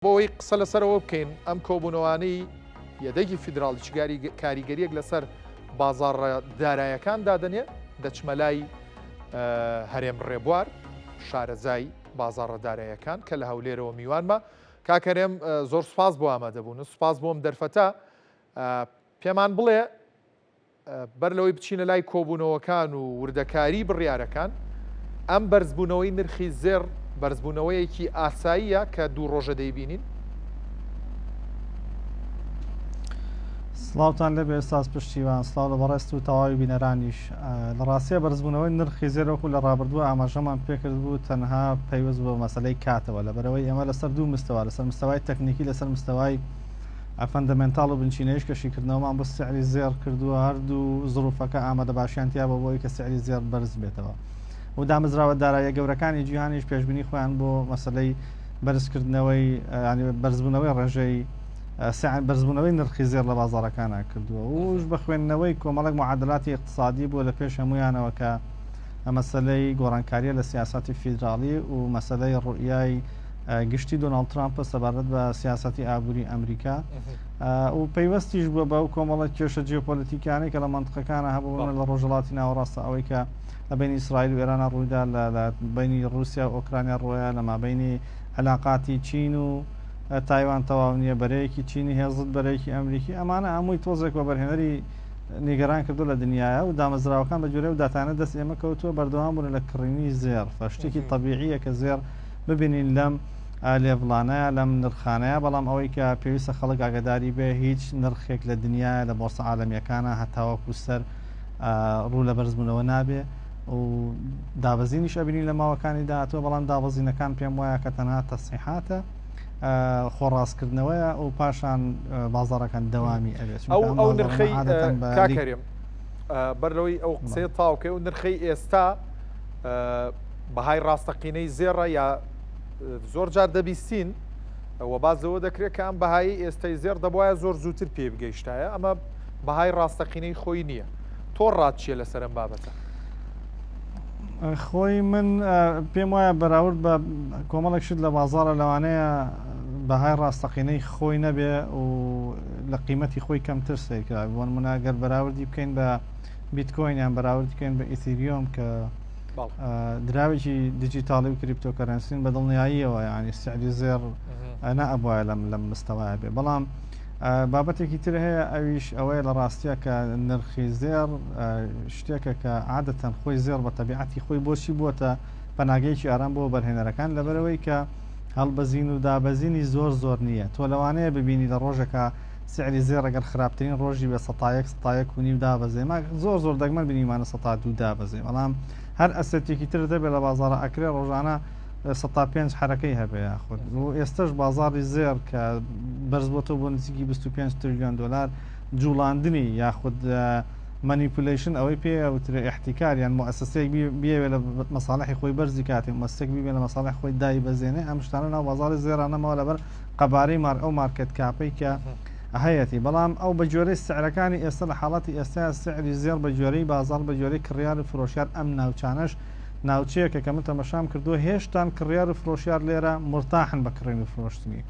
بۆی قسە لەسەرەوە بکەین ئەم کۆبوونەوانەی یەدەگی فیدراڵیی کاریگەریەک لەسەر بازاڕە دارایەکان دادەنێ دەچمەلای هەرێم ڕێبوار شارەزای بازاڕە دارایەکان کە لە هەولێرەوە میوانمە. کاکەرێم زۆر سوپاس بۆ ئامادەبوون و سوپاس بۆم دەرفەتە پێمان بڵێ بەر لەوەی بچینە لای کۆبوونەوەکان و وردەکاری بڕیارەکان ئەم بەرزبوونەوەی نرخی زێر بەرزبوونەوەیەکی ئاساییە کە دوو ڕۆژە دەیبینین. سڵاوتان لەبێ ئێستاس پشتیوان سڵاو لە بەڕێست و تەواوی بینەرانیش لە ڕاستیە بەرزبوونەوەی نرخی زێرەوەکو لە ڕابردووە ئاماژەمان پێکرد بوو تەنها پەیوەست بۆ مەسەلەی کاتەوە لە بەرەوەی ئێمە لەسەر دوو مستەوا لەسەر مستەوای تەکنیکی لەسەر مستەوای فەندەمێنتاڵ و بنچینەیەش کەشیکردنەوەمان بۆ سعری زێر کردووە هەردوو زروفەکە ئامادە باشیانتیا بە بۆی کە سعری زێر بەرز بێتەوە و دامەزراوە داراییە گەورەکانی جیهانیش پێشبینی خۆیان بۆ مەسەلەی بەرزکردنەوەی بەرزبوونەوەی ڕێژەی بەرزبوونەوەی نرخی زێر لە بازاڕەکانە کردووە وش بە خوێندنەوەی کۆمەڵک معادلاتی اقتصادی بووە لە پێش هەمویانەوە کە مەسەلەی گۆڕانکاریە لە سیاسەتی فیدراڵی و مەسەلەی ڕوئیای گشتی دۆناڵد ترامپە سەبارەت بە سیاسەتی ئابووری ئەمریکا و پەیوەستیش بووە بە ئەو کۆمەڵە کێشە جیۆپۆلیتیکانی کە لە منطقەکانە هەبوون لە ڕۆژهەڵاتی ناوەڕاستە ئەوەی کە لە بینی ئیسرائیل و ئێرانە ڕوویدا لە بینی رووسیا و ئۆکرانیا ڕۆیە لە مابینی علاقاتی چین و تایوان تەواو نییە بەرەیەکی چینی هێزت بەرەیەکی ئەمریکی ئەمانە هەمووی تۆزێک بە بەرهێنەری نیگەران کردو لە دنیاە و دامەزراوەکان بە جۆرە و داتانە دەست ئێمە کەوتووە بەردەوام بوون لە کڕینی زێر شتێکی طبیعیە کە زێر ببینین لەم لێڤڵانەیە لەم نرخانەیە بەڵام ئەوەی کە پێویستە خەڵک ئاگداری بێ هیچ نرخێک لە دنیاە لە بۆرسە عالەمیەکانە هەتاوەکو سەر ڕوو لە بەرزبوونەوە نابێ و دابەزینیش ئەبینی لە ماوەکانی داهاتوە بەڵام دابەزینەکان پێم وایە کە تەنها تەسیحاتە خۆڕاستکردنەوەیە و پاشان بازاڕەکان دەوامی ئەوێت ئەو نرخەی کاکەرێم بەرلەوەی ئەو قسەی تاوکە و نرخەی ئێستا بەهای ڕاستەقینەی زێڕە یا زۆر جار دەبیستین ئەوە بازەوە دەکرێت کە ئەم بەهایی ئێستای زێر دەبواە زۆر زووتر پێ بگەیشتایە ئەمە بەهای ڕاستەقینەی خۆی نییە. تۆ ڕاتچیە لەسەر ئەم بابەتە؟ خۆی من پێم وایە بەراورد بە کۆمەڵێک شت لە بازاڕە لەوانەیە بەهای ڕاستەقینەی خۆی نەبێ و لە قیمەتی خۆی کەمتر سێکرا بۆ نمونەگەر بەراوردی بکەین بە بیتکۆینیان بەراورد بکەین بە ئیتریۆم کە دراوێکی دیجیتاڵی و کریپتۆکەرەنسین بە دڵنیاییەوە ینی سعری زێر نەئەبواە لەم مستەوایە بێ بەڵام بابەتێکی تر هەیە ئەویش ئەوەیە لە ڕاستیە کە نرخی زێر شتێکە کە عادەتەن خۆی زێر بە تەبیعەتی خۆی بۆچی بووە پەناگەیەکی ئارام بۆ بەرهێنەرەکان لەبەرەوەی کە هەڵبەزین و دابەزینی زۆر نییە. تۆ لەوانەیە ببینی لە ڕۆژێکە سعری زێر ئەگەر خراپترین ڕۆژی بە 100 دابەزێ زۆر دەگمەن بینیمانە 102 دابەزێ بەڵام هەر ئەسێتێکی تر دەبێت لە بازاڕە ئەکرێ ڕۆژانە 105 حرەکەی هەبێ خۆت و ئێستش بازاڕی زێر کە بەرز بۆتەوە بۆ نزیکی 25 تریلیۆن دلار جوڵاندنی یاخود مانیپولیشن ئەوەی پێوترێ احتیکار یان مؤسسەیەک بیاوێ لە مەساڵحی خۆی بەرزی کاتی مەستێک ببێ لە مەساڵح خۆی دای بەزێنێ ئەم شتانە ناو بازاڕی زێرانەمەوە لەبەر قەبارەی ئەو مارکت کاپەی کە هەیەی بەڵام ئەو بە جۆرەی سعرەکانی ئێستا لە حاڵەتی ئێستا سعری زێر بە جۆرەی بازاڕ بە جۆرەی کڕیار و فرۆشیار ئەم ناوچانەش ناوچەیەکە کە من تەمەشام کردووە هێشتان کڕیار و فرۆشیار لێرە مرتاحن بە کڕین و فرۆشتنی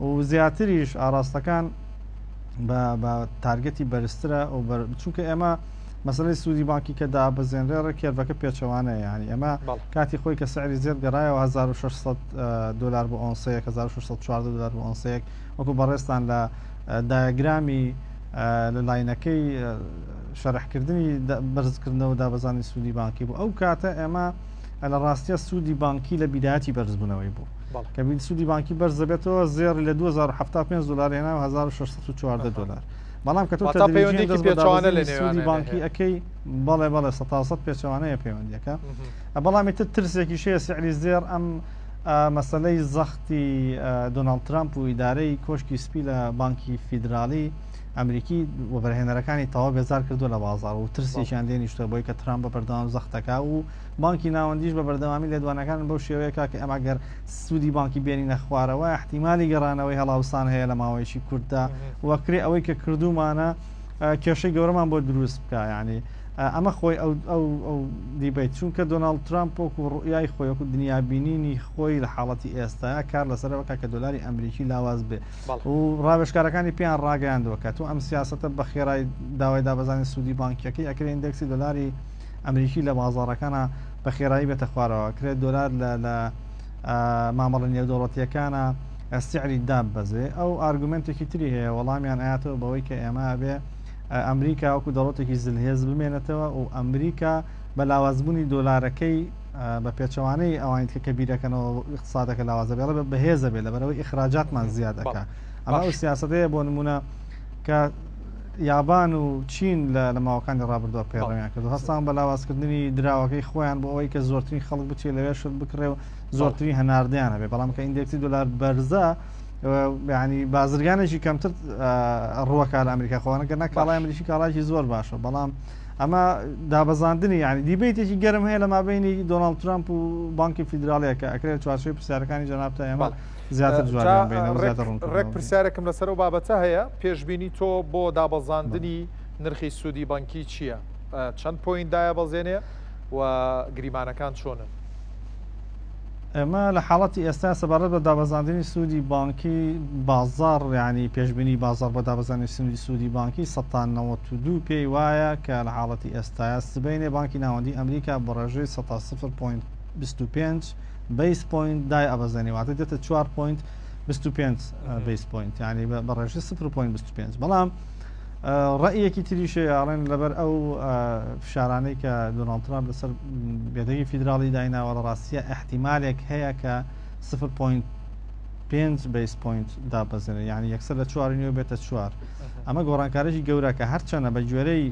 و زیاتریش ئاراستەکان بە تارگەتی بەرزترە و چونکە ئێمە مەسەلەی سوودی بانکی کە دابەزێنرێ کێرڤەکە پێچەوانەیە ینی ئەمە کاتی خۆی کە سعری زێر گەڕایەوە 1600 دلار بۆ ئۆنسەیەک 1640 دلار بۆ ئۆنسەیەک وەکو بەڕێستان لە دایەگرامی لە لاینەکەی شەرحکردنی بەرزکردنەوە دابەزانی سوودی بانکی بوو ئەو کاتە ئێمە لە ڕاستیە سوودی بانکی لە بیداەتی بەرزبوونەوەی بوو کە سوودی بانکی بەرز دەبێتەوە زێر لە 2075 دلار هێنا 1640 دلار بەڵام کە تۆ سوودی بانکی ئەەکەی بەڵێ 100 پێچەوانەیە پەیوەندیەکە بەڵامی ترسێکی شەیە سعری زێر ئەم مەسەلەی زەختی دۆناڵد ترامپ و ئیدارەی کۆشکی سپی لە بانکی فیدراڵی ئەمریکی و بەرهێنەرەکانی تەواو بێزار کردو لە بازار و ترسێکیان لێنی شتە بۆی کە ترامپ بە بەردەوام زەختەکە و بانکی ناوەندیش بە بەردەوامی لێدوانەکان بەو شێوەیە کە ئەمە گەر سوودی بانکی بێنینە خوارەوە احتیمالی گەڕانەوەی هەڵاوسان هەیە لە ماوەیەکی کوورتدا وەکرێ ئەوەی کە کردومانە کێشەی گەورەمان بۆ دروست بکە ینی ئەمە خۆی ئەو دیبیت چونکە دۆناڵد ترامپ وەکو ڕوئای خۆی وەکو دنیابینینی خۆی لە حاڵەتی ئێستاە کار لەسەرەوەکە کە دۆلاری ئەمریکی لاواز بێ و ڕاوێژکارەکانی پێیان ڕاگەیاندەوە کە تو ئەم سیاسەتە بە خێرای داوای دابەزانی سوودی بانکیەکەی ئەکرێ ئیندێکسی دۆلاری ئەمریکی لە بازاڕەکانە بە خێرایی بێتە خوارەوە کرێت دۆلار لە مامەڵە نێودەوڵەتیەکانە سعری داببەزێ ئەو ئارگومنتێکی تری هەیە وەڵامیان ئااتەوە بەوەی کە ئێمە بێ ئەمریکا وەکو دەوڵەتێکی زلهێز بمێنێتەوە و ئەمریکا بە لاوازبوونی دۆلارەکەی بە پێچەوانەی ئەوان کە کەبیرەکەنەوە اقتصادەکە لاوازە بێڵە بەهێزە بێت لەبەرەوەی ئیخراجاتمان زیادەکە ئەمە ئەو سیاسەتەیە بۆ نمونە کە یابان و چین لە ماوەکانی ڕابردووە پێڕێیان کرد هەستان بە لاوازکردنی دراوەکەی خۆیان بۆ ئەوەی کە زۆرترین خەڵک بچێت لەوێ شت بکڕێ و زۆرتری هەناردیانە بێ بەڵام کە ئیندێکسی دۆلار بەرزە ینی بازرگانێکی کەمتر ڕووەکە لە ئەمریکا خۆوانەکە نەکڵای ئەمریکی کاڵایکی زۆر باشە بەڵام ئەمە دابەزاندنی ینی دیبیتێکی گەرم هەیە لە مابینی دۆناڵد ترامپ و بانکی فیدراالەیە کە ئەکرێت چوارچێ پرسیارەکانی جەنابتە ئێمە زیاتر جوان ڕێک پرسیارێکم لەسەر و بابەتە هەیە پێشببینی تۆ بۆ دابەزاندنی نرخی سوودی بانکی چییە؟ چەند پۆینتدایە بەزێنێ و گریمانەکان چۆنن؟ ئێمە لە حاڵەتی ئێستا سەبارەت بە دابەزاندنی سوودی بانکی بازار ینی پێشببینی بازار بە دابەزانی سوودی بانکی 1992 پێی وایە کە لە حاڵەتی ئێستاە سبینێ بانکی ناوەندی ئەمریکا بە ڕێژەی 0.25 بیس پوینت دای ئەبەزێنی واتە دێتە 4.25 بیس پوینت ینی بە ڕێژەی 0.25 بەڵام ڕەیەکی تریشێ یاڵێن لەبەر ئەو فشارانەی کە دۆناڵد ترامپ لەسەر بێدەگی فیدراڵی دایناوە لە ڕاستیە احتیمالێک هەیە کە 0.5 بیس پوینت دابەزێنێت ینی یەکسەر لە 4 بێتە 4 ئەمە گۆڕانکارێکی گەورە کە هەرچەنە بە گوێرەی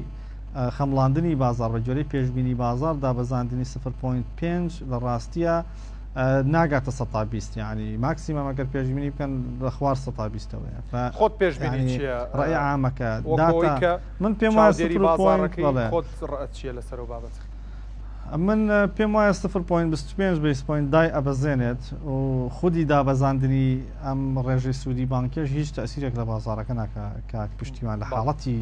خەمڵاندنی بازار بە گوێرەی پێشببینی بازار دابەزاندنی 0.5 لە ڕاستیە ناگاتە 120 ینی ماکسیمە مەگەر پێشببینی بکەن لە خوار 120ەوەیە خۆت پێشببینی ڕێی عامەکە من پێم چیە لەسەر و بابەت من پێم وایە 0.25 بیس پوینت دای ئەبەزێنێت و خودی دابەزاندنی ئەم ڕێژەی سوودی بانکیش هیچ تەسیرێک لە بازارەکە ناکە کات پشتیوان لە حاڵەتی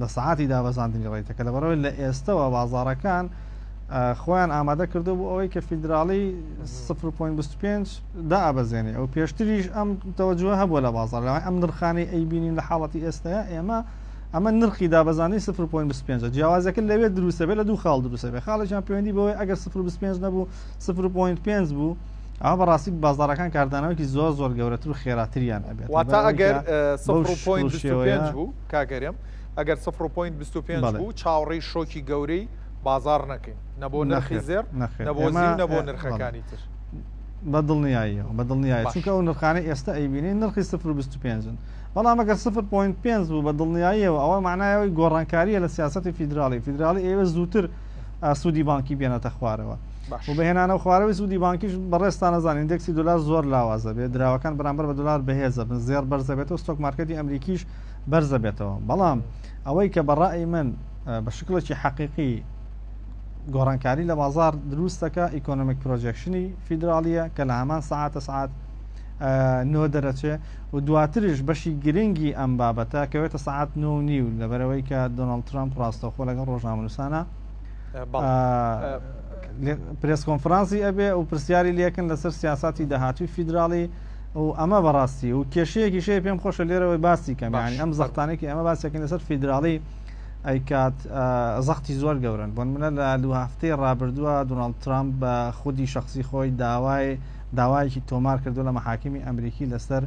لە سعاتی دابەزاندنی ڕێیتەکە لەبەرەوەی لە ئێستەوە بازارەکان خۆیان ئامادە کردو بۆ ئەوەی کە فیدراڵی 0.25 دا ئەبەزێنێ ئەو پێشتریش ئەم تەوەجوه هەبووە لە بازار لەوای ئەم نرخانی ئەیبینین لە حاڵەتی ئێستاە ئەمە نرخی دابەزانی 0.25 جیاوازەکە لەوێ دروستە بێت لە دوو خاڵ دروستە بێ خاڵێکیان پەیوەندی بەوەی ئەگەر 0.25 نەبوو 0.5 بوو ئەمە بەڕاستی بازارەکان کاردانەوەکی زۆر گەورەتر و خێراتریان ئەبێت واتە ئەگەر 0.25 بوو کاگەرم ئەگەر 0.25 بوو چاوەڕێی شۆکی گەورەی بازار نەکەین نەبوو نرخی زێر نەبوو نرخەکانی تر بەدڵنیایە چونکە ئەو نرخانەی ئێستا ئەیبینین نرخی 0.25 بەڵام ئەگەر 0.5 بوو بە دڵنیاییەوە ئەوە معنایەوەی گۆڕانکاریە لە سیاسەتی فیدراڵی ئێوە زووتر سوودی بانکی بێنێتە خوارەوە و بەهێنانە خوارەوەی سوودی بانکیش بەڕێستا نەزانین ئیندێکسی دۆلار زۆر لاوازە بێت دراوەکان بەرامبەر بە دۆلار بەهێزە بن زێر بەرزە بێتەوە ستۆک مارکەتی ئەمریکیش بەرزە بێتەوە بەڵام ئەوەی کە بەڕای من بە شکلێکی حەقیقی گۆڕانکاری لە بازار دروستەکە ئیکۆنۆمیک پرۆجێکشنی فیدراالیە کە لە هەمان سعاتە سعات نۆ دەرەچێ و دواتریش بەشی گرنگی ئەم بابەتە کەوێتە سعات 9 لەبەرەوەی کە دۆناڵد ترامپ ڕاستەوخۆ لەگەڵ ڕۆژنامەنووسانە پرێس کۆنفرانسی ئەبێ و پرسیاری لێکن لەسەر سیاساتی داهاتوی فیدراالی و ئەمە بەڕاستی و کێشەیەکی شەیە پێم خۆشە لێرەوەی باسی کەمیانی ئەم زەختانێکی ئەمە باسیەکەن لەسەر فیدراالی ئەی کات زەختی زۆر گەورن بۆن منە لە دو هەفتەی ڕابردووە دۆناڵد ترامپ بە خودی شخصی خۆی داوایەکی تۆمار کردو لە مەحاکمی ئەمریکی لەسەر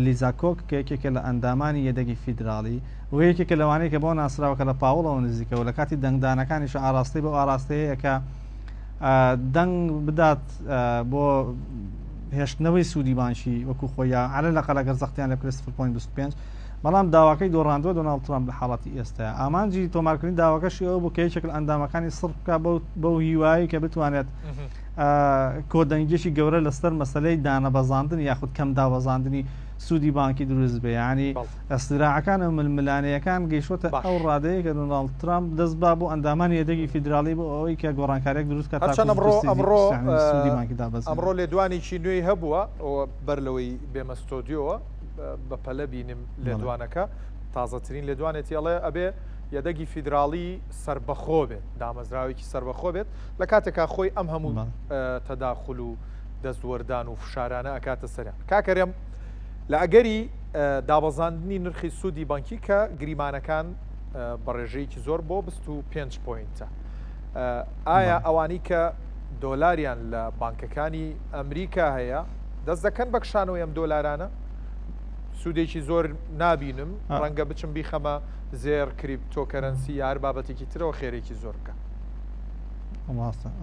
لیزا کۆک کە یەکێکە لە ئەندامانی یەدەگی فیدراالی و یەکێکە لەوانەیە کە بۆ ناسراوەکە لە پاوڵەوە نزیکەوە لە کاتی دەنگدانەکانیش ئاراستی بۆ ئاراستەیە کە دەنگ بدات بۆ هێشتنەوەی سوودی بانشی وەکو خۆیان عەلە لەقەل لەگەر زەختیان لە 0.25 بەڵام داواکەی دۆڕاندووە دۆناڵد ترامپ لە حاڵەتی ئێستا ئامانجی تۆمارکردنی داواکەشی ئەوە بۆ کە یەکێک لە ئەندامەکانی سڕ بکە بەو هیوایی کە بتوانێت کۆدەنگێکی گەورە لەسەر مەسەلەی دانەبەزاندن یاخود کەم دابەزاندنی سوودی بانکی دروست بێ ینی ئەستراعەکان و ململانەیەکان گەیشتە ئەو ڕادەیە کە دۆناڵد ترامپ دەست با بۆ ئەندامانی یەدەگی فیدراالی بۆ ئەوەی کە گۆڕانکارێک دروست کە ئەمڕۆ لێدوانێکی نوێی هەبووە بەر لەوەی بێمە ستۆدیۆوە بەپەلە بینیم لێدوانەکە تازەترین لێدوانێتی ئەڵێ ئەبێ یەدەگی فیدراڵی سربەخۆ بێت دامەزراوێکی سربەخۆ بێت لە کاتێکا خۆی ئەم هەموو تەداخل و دەستوەردان و فشارانە ئەکاتە سەریان کاکەرێم لە ئەگەری دابەزاندنی نرخی سوودی بانکی کە گریمانەکان بە ڕێژەیەکی زۆر بۆ 25 پوینتە ئایا ئەوانی کە دۆلاریان لە بانکەکانی ئەمریکا هەیە دەست دەکەن بەکشانەوەی ئەم دۆلارانە سوودێکی زۆر نابینم ڕەنگە بچم بیخەمە زێر کریپتۆکەرەنسی یار بابەتێکی ترەوە خێرێکی زۆر بکە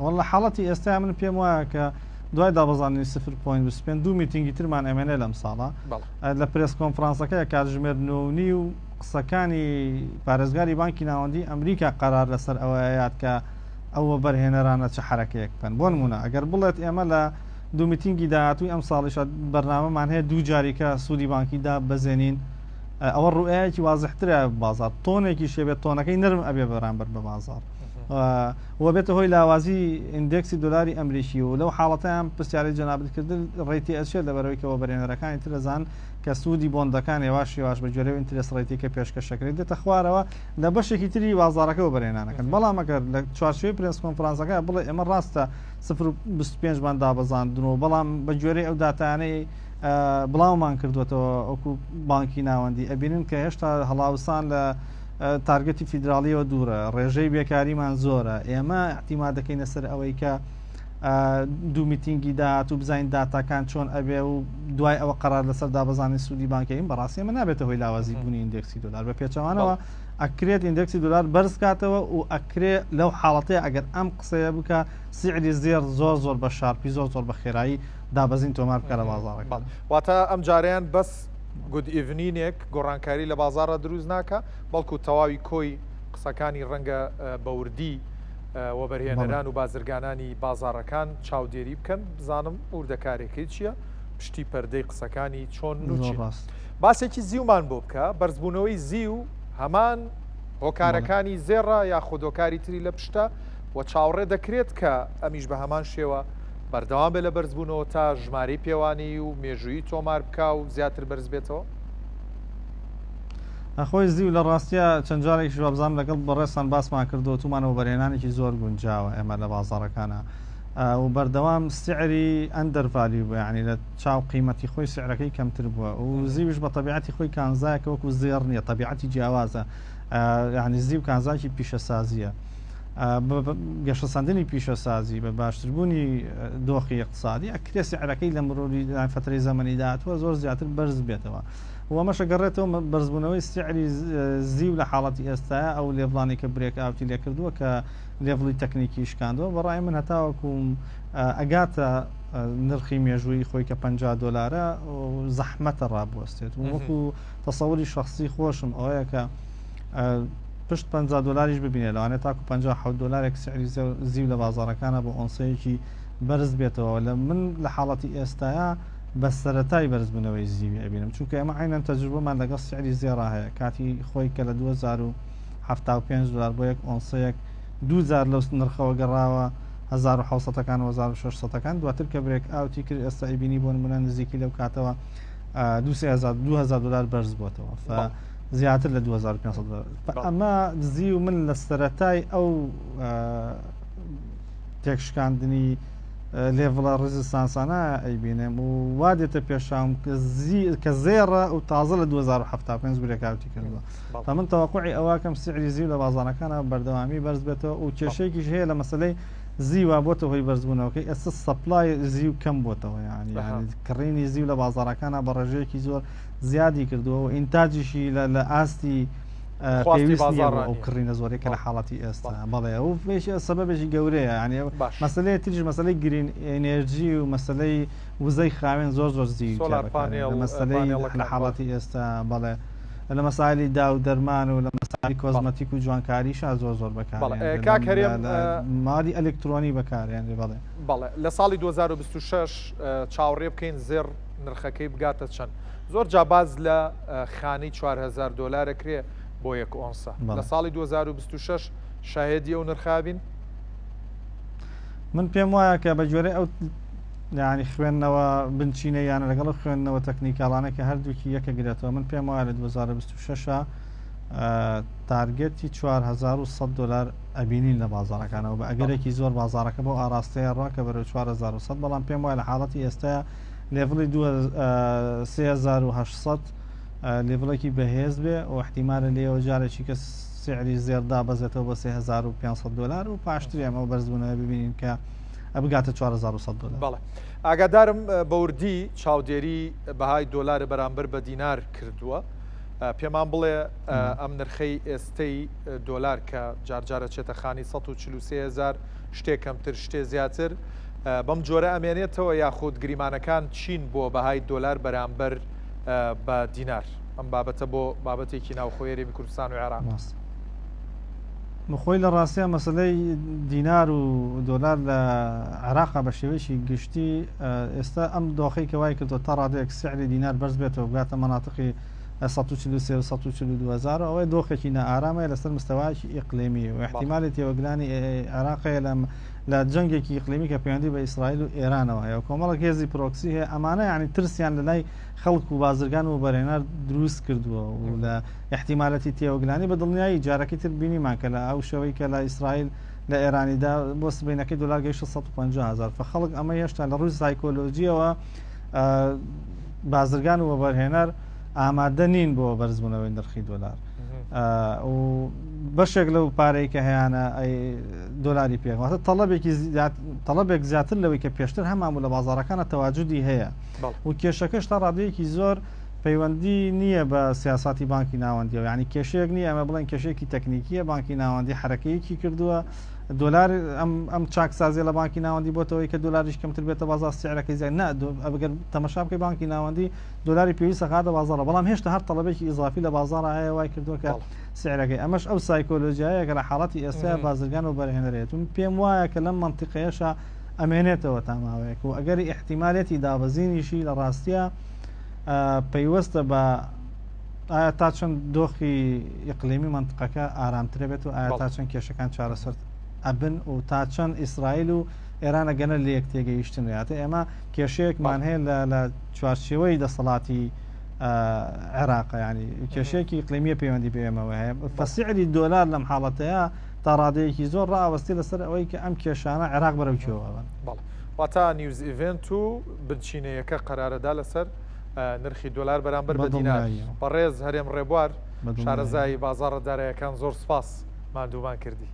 وەڵا حاڵەتی ئێستا من پێم وایە کە دوای دابەزانانی 0.25 دوو میتینگی ترمان ئەمێنێ لەم ساڵە لە پرێس کۆنفرانسەکەی کاتژمێرنەوەنی و قسەکانی پارێزگاری بانکی ناوەندی ئەمریکا قەرار لەسەر ئەوەیات کە ئەوە بەرهێنەرانە چه حرەکەیەک بکەن بۆ نمونە ئەگەر بڵێت ئێمە لە دوو میتینگی داهاتووی ئەم ساڵیش بەرنامەمان هەیە دوو جاریکە سوودی بانکیدا بەزێنین ئەوە ڕوئەیەکی وازحترە بازار تۆنێکی شێبێت تۆنەکەی نرم ئەبێ بەرامبەر بە بازار وە بێتە هۆی لاوازی ئیندێکسی دلاری ئەمریکی و لەو حاڵەتیان پرسیارەی جەنابەتکردن ڕێتی ئەچێت لەبەرەوەیکەوە بەرهێنەرەکانی ترەزان کە سوودی بۆندەکان ێواش بە جۆرە ئینترس ڕێتیکە پێشکەشەکرێت دێتە خوارەوە لە بەشێکی تری بازارەکەەوە بەرهێنانەکەن بەڵام ئەگەر لە چوارچێوەی پرێس کۆنفرانسەکە بڵێ ئێمە ڕاستە 0.25 دابەزاندنەوە بەڵام بە جۆرەی ئەو داتانەی بڵاومان کردوێتەوە ئەوکو بانکی ناوەندی ئەبینن کە هێشتا هەڵاوسان لە تارگەتی فیدراالیەوە دوورە ڕێژەی بێکاریمان زۆرە ئێمە احتیما دەکەینە سەر ئەوەی کە دوو میتینگی داهات و بزین داتاکان چۆن ئەبێ و دوای ئەوە قەرار لەسەر دابەزانی سوودی بانکەین بەڕاستی ئەمە نابێتە هۆی لاوازی بوونی ئیندێکسی دلار بە پێچەوانەوە ئەکرێت ئیندێکسی دلار بەرز کاتەوە و ئەکرێت لەو حاڵەتەیە ئەگەر ئەم قسەیە بکە سیعری زێر زۆر بە شارپی زۆر بە خێرایی دابەزین تۆمار بکە لە بازاڕەکان واتە ئەم جاریان بەس گود ئیڤنینێک گۆڕانکاری لە بازارە دروست ناکە بەڵکو تەواوی کۆی قسەکانی ڕەنگە بەوردی وە بەرهێنەران و بازرگانانی بازارەکان چاودێری بکەن بزانم وردەکارێکی چییە پشتی پەردەی قسەکانی چۆن باسێکی زیومان بۆ بکە بەرزبوونەوەی زی و هەمان هۆکارەکانی زێڕە یا خودۆکاری تری لە پشتە و چاوەڕێ دەکرێت کە ئەمیش بە هەمان شێوە بەردەوام بێ لە بەرزبوونەوە تا ژمارەی پێوانی و مێژووی تۆمار بکە و زیاتر بەرز بێتەوە ئەخۆی زی و لە ڕاستیە چەند جارێکی بزان لەگەڵ بەڕێستان باسمان کردو تومانەوە بەرهێنانێکی زۆر گونجاوە ئێمە لە بازاڕەکانە و بەردەوام سعری ئەندەرڤالی بووە ینی لە چاو قیمەتی خۆی سعرەکەی کەمتر بووە و زیوش بە طبیعەتی خۆی کانزایەکە وەکو زێڕ نییە طبیعەتی جیاوازە یعنی زی و کانزایکی پیشەسازیە گەشەسەندنی پیشەسازی بە باشتربوونی دۆخی اقتصادی ئەکرێ سعرەکەی لە مرۆری فترەی زەمەنی داهاتووە زۆر زیاتر بەرز بێتەوە وەمەشە گەڕێتەوە بەرزبوونەوەی سعری زی و لە حاڵەتی ئێستاە ئەو لێڤڵانی کە برێک ئاوتی لێ کردووە کە لێڤڵی تەکنیکی شکاندەوە بەڕای من هەتاوەکوم ئەگاتە نرخی مێژووی خۆی کە $50 زەحمەتە ڕابوەستێت وەکو تەسەوری شخصی خۆشم ئەوەیە کە پشت $50 ببینێ لەوانێت تاکو $57 سعری زیو لە بازارەکانە بۆ ئۆنسەیەکی بەرز بێتەوە لە من لە حاڵەتی ئێستاە بە سەرەتای بەرزبوونەوەی زیوی ئەبینم چونکە ئێمە عینەن تەجروبەمان لەگەڵ سعری زێڕا هەیە کاتی خۆی کە لە $2075 بۆ یەک ئۆنسەیەک 2000 لەو نرخەوە گەڕاوە 1600ەکان و 1600ەکان دواتر کە برێک ئاوتی کرد ئێستا ئەبینی بۆ نمونە نزیکی لەو کاتەوە $2000 بەرز بۆتەوە زیاتر لە $2500 ئەمە زی و من لە سەرەتای ئەو تێکشکاندنی لێڤڵە ڕزستانسانە ئەیبینێم و وا دێتە پێشام کە زێڕە و تازە لە 2075 برێکاوتی کردووە تا من تەواقعی ئەواکەم سعری زی لە بازارەکانە بەردەوامی بەرز بێتەوە و کێشەیەکیش هەیە لە مەسلەی زیوا بۆتە هۆی بەرزبوونەوەکەی ئێستا سەپلای زی و کەم بۆتەوە یعنی کڕینی زی لە بازارەکانە بە ڕێژەیەکی زۆر زیادی کردووە و ئینتاجیشی لە ئاستی ئەو کڕینە زۆرێکە لە حاڵەتی ئێستا بەڵێ و سەبەبێکی گەورەیە ینی مەسلەی تریش مەسلەی گرین ئێنێرژی و مەسلەی وزەی خاوێن زۆر زی مەسلەی لە حاڵەتی ئێستا بەڵێ لە مەسائلی دا و دەرمان و لە مەسالی کۆزمەتیک و جوانکاریشە زۆر بەکارێن مادی ئەلکترۆنی بەکارێن بەڵێ لە ساڵی 2026 چاوەڕێ بکەین زێر نرخەکەی بگاتە چەند زۆر جاباز لە خانەی $4000 کرێ بۆ یەک ئۆنسە لە ساڵی 2026 شاهێدی ئەو نرخابین من پێم وایە کە بە جۆرە ئەو ینی خوێندنەوە بنچینە یانە لەگەڵ خوێندنەوە تەکنیکاڵانە کە هەردووکی یەکە گرێتەوە من پێم وایە لە 2026 تارگەتی 4100 دلار ئەبینین لە بازارەکانەوە بە ئەگەرێکی زۆر بازارەکە بۆ ئاراستەیە ڕاکە بەرەو 4100 بەڵام پێم وایە لە حاڵەتی ئێستا لێڤڵی 3800 لێڤڵێکی بەهێز بێ و احتیمالە لێەوە جارێکی کە سعری زێردا بەزێتەوە بە 3500 دلار و پاشتری ئەمە بەرزبوونەوە ببینین کە ئەبگاتە 4100 دلار. بەڵێ ئاگادارم بەوردی چاودێری بەهای دۆلار بەرامبەر بە دینار کردووە. پێمان بڵێ ئەم نرخەی ئێستەی دۆلار کە جارجارە چێتە خانی 143,000 شتێک کەمتر شتێ زیاتر بەم جۆرە ئەمێنێتەوە یاخود گریمانەکان چین بۆ بەهای دۆلار بەرامبەر بە دینار ئەم بابەتە بۆ بابەتێکی ناوخۆی هەرێمی کوردستان و عێراق. خۆی لە ڕاستیە مەسلەی دینار و دۆلار لە عێراقا بە شێوەیەکی گشتی ئێستا ئەم دۆخەی کە وای کردو تا ڕادەیەک سعری دینار بەرز بێتەوە بگاتە مەناتقی 143,000 ئەوەی دۆخێکی نائارامە لەسەر مستەوایکی ئیقلیمی و احتیمالی تێوەگرانی عێراقی لە جەنگێکی ئیقلیمی کە پەیوەندی بە ئیسرائیل و ئێرانەوە و کۆمەڵک هێزی پرۆکسی هەیە ئەمانە یعنی ترسیان لە لای خەڵک و بازرگان و بەرهێنەر دروست کردووە و لە احتیمالەتی تێوەگرانی بە دڵنیایی جارەکەی تر بینیمان کە لە ئەو شەوەی کە لە ئیسرائیل لە ئێرانیدا بۆ سبەینەکەی دلار گەیشتە 150,000 فخەڵک ئەمە هێشتا لە ڕووی سایکۆلۆژیەوە بازرگان و بەرهێنەر ئامادە نین بۆ بەرزبوونەوەی نرخی دۆلار و بەشێک لەو پارەی کە هەیەە دۆلاری پێواتە تەڵەبێک زیاتر لەوەی کە پێشتر هەماموو لە بازارەکانە تەواجودی هەیە و کێشەکەش تا ڕادەیەکی زۆر پەیوەندی نییە بە سیاساتی بانکی ناوەندیەوە ینی کێشەیەک نییە ئەمە بڵێن کێشێکی تەکنیکیە بانکی ناوەندی حرەکەیەکی کردووە دۆلار ئەم چاکسازیە لە بانکی ناوەندی بۆتەوەی کە دۆلاریش کەمتر بێتە بازار سعرەکەی زیاد ئەگەر تەمەشا بکەی بانکی ناوەندی دۆلاری پێویستە خاتە بازارە بەڵام هێشتا هەر تەڵەبێکی ئیزافی لە بازارە هەیە وای کردووە کە سعرەکەی ئەمەش ئەو سایکۆلۆژیایە کە لە حاڵەتی ئێستا بازرگان و بەرهێنەرێت و پێم وایە کە لەم منتیقەیەشە ئەمێنێتەوە تاماوەیەک و ئەگەری احتیمالێتی دابەزینیشی لە ڕاستیە پەیوەستە بە ئایا تا چەند دۆخی ئیقلیمی منتقەکە ئارامترە بێت و ئایا تا چەند کێشەکان چارەسەر ئەبن و تا چەند ئیسرائیل و ئێرانە گەنە لە یەک تێگەیشتنێتە ئێمە کێشەیەکمان هەیە لە چوارچێوەی دەسەڵاتی عێراق ینی کێشەیەکی ئیقلیمیە پەیوەندی پێ ئێمەوە هەیە فەسیعری دۆلار لەم حاڵەتەیە تا ڕادەیەکی زۆر ڕاوەستی لەسەر ئەوەی کە ئەم کێشانە عێراق بەرەوکیەوەن واتە نیوز ئیڤنت و بنچینەیەەکە قەرارەدا لەسەر نرخی دۆلار بەرامبەر بە دینار بەڕێز هەرێم ڕێبوار شارەزای بازاڕە دارایەکان زۆر سپاس مادوومان کردی.